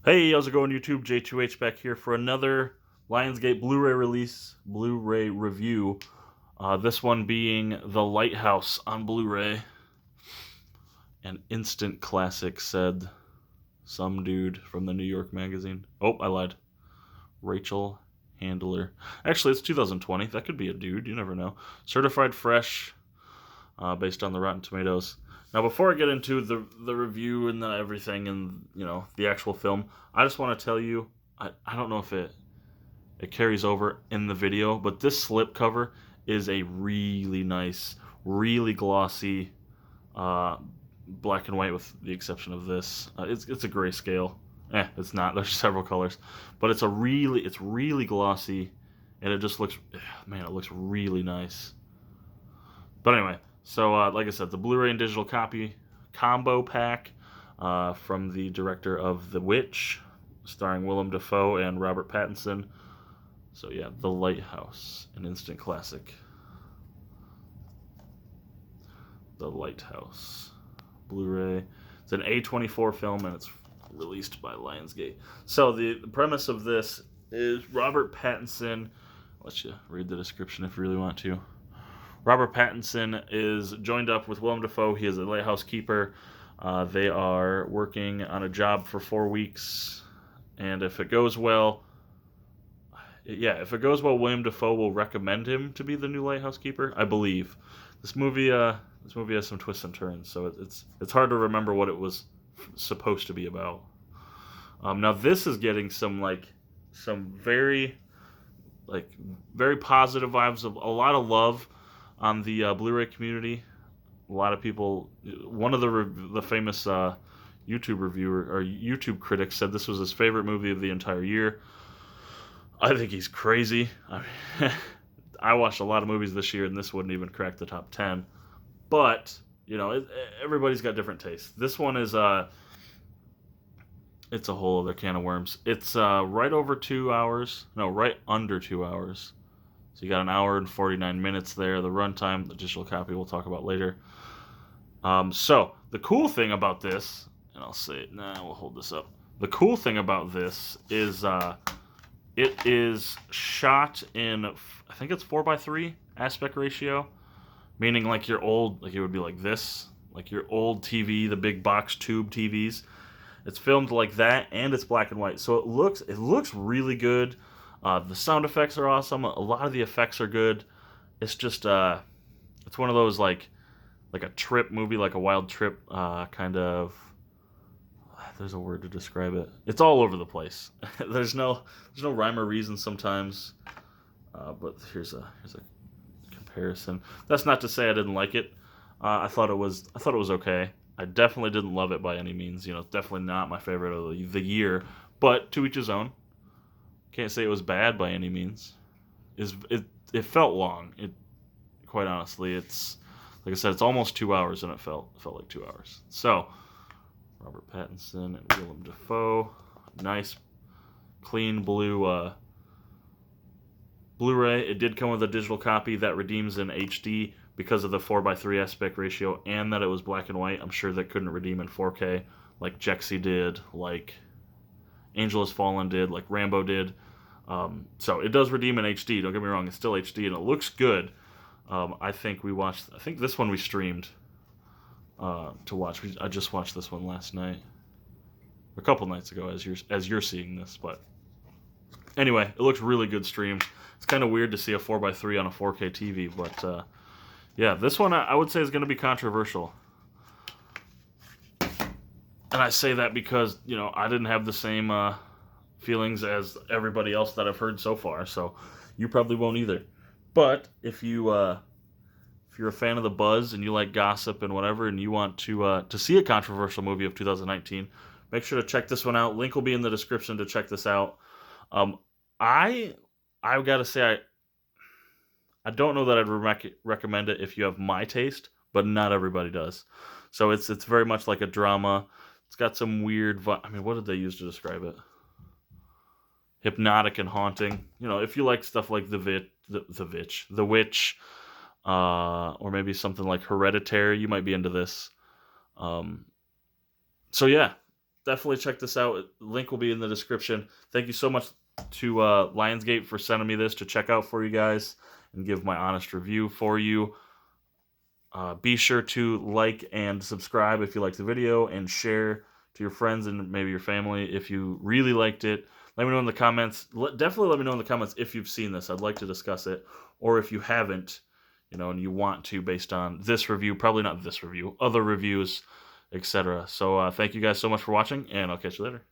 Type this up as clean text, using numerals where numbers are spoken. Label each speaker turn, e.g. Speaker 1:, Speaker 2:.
Speaker 1: Hey, how's it going, YouTube? JTwoH back here for another Lionsgate Blu-ray release, Blu-ray review. This one being The Lighthouse on Blu-ray. An instant classic, said some dude from the New York Magazine. Oh, I lied. Rachel Handler. Actually, it's 2020. That could be a dude. You never know. Certified fresh, based on the Rotten Tomatoes. Now, before I get into the review and everything and the actual film, I just want to tell you, I don't know if it carries over in the video, but this slipcover is a really nice, really glossy, black and white with the exception of this. It's a grayscale. It's not. There's several colors, but it's really glossy, and it just looks, man, it looks really nice. But anyway, so like I said, the Blu-ray and digital copy combo pack from the director of The Witch, starring Willem Dafoe and Robert Pattinson. So yeah, The Lighthouse, an instant classic. The Lighthouse Blu-ray. It's an A24 film, and it's released by Lionsgate. So the premise of this is Robert Pattinson. I'll let you read the description if you really want to. Robert Pattinson is joined up with Willem Dafoe. He is a lighthouse keeper. They are working on a job for 4 weeks, and if it goes well, William Dafoe will recommend him to be the new lighthouse keeper. I believe this movie has some twists and turns, so it's hard to remember what it was supposed to be about. Now this is getting some very positive vibes of a lot of love on the Blu-ray community. A lot of people. One of the famous YouTube reviewer or YouTube critics said this was his favorite movie of the entire year. I think he's crazy. I watched a lot of movies this year, and this wouldn't even crack the top 10. But everybody's got different tastes. This one is it's a whole other can of worms. It's right over 2 hours. No, right under 2 hours. So you got an hour and 49 minutes there. The runtime, the digital copy, we'll talk about later. So the cool thing about this, and I'll say it. We'll hold this up. The cool thing about this is it is shot in, I think it's 4:3 aspect ratio, meaning like your old, like it would be like this, like your old TV, the big box tube TVs. It's filmed like that, and it's black and white, so it looks really good. The sound effects are awesome. A lot of the effects are good. It's just it's one of those like a trip movie, like a wild trip kind of. There's a word to describe it. It's all over the place. there's no rhyme or reason sometimes. But here's a comparison. That's not to say I didn't like it. I thought it was okay. I definitely didn't love it by any means. Definitely not my favorite of the year. But to each his own. Can't say it was bad by any means. It felt long. Quite honestly, it's like I said, it's almost 2 hours, and it felt like 2 hours. So, Robert Pattinson and Willem Dafoe, nice, clean blue Blu-ray. It did come with a digital copy that redeems in HD because of the 4:3 aspect ratio, and that it was black and white. I'm sure that couldn't redeem in 4K like Jexy did, like Angel Has Fallen did, like Rambo did. So it does redeem in HD. Don't get me wrong; it's still HD and it looks good. I think this one we streamed to watch. I just watched this one last night, a couple nights ago, as you're seeing this. But anyway, it looks really good streamed. It's kind of weird to see a 4:3 on a 4K TV, but yeah, this one I would say is going to be controversial. And I say that because, I didn't have the same feelings as everybody else that I've heard so far, so you probably won't either. But if you're a fan of the buzz and you like gossip and whatever, and you want to see a controversial movie of 2019, make sure to check this one out. Link will be in the description to check this out. I've got to say, I don't know that I'd recommend it if you have my taste, but not everybody does. So it's very much like a drama. It's got some weird. I mean, what did they use to describe it? Hypnotic and haunting. If you like stuff like The Witch, or maybe something like Hereditary, you might be into this. So yeah, definitely check this out. Link will be in the description. Thank you so much to Lionsgate for sending me this to check out for you guys and give my honest review for you. Be sure to like and subscribe if you liked the video, and share to your friends and maybe your family if you really liked it. Let me know in the comments. Definitely let me know in the comments if you've seen this. I'd like to discuss it. Or if you haven't, and you want to based on this review, probably not this review, other reviews, etc. So thank you guys so much for watching, and I'll catch you later.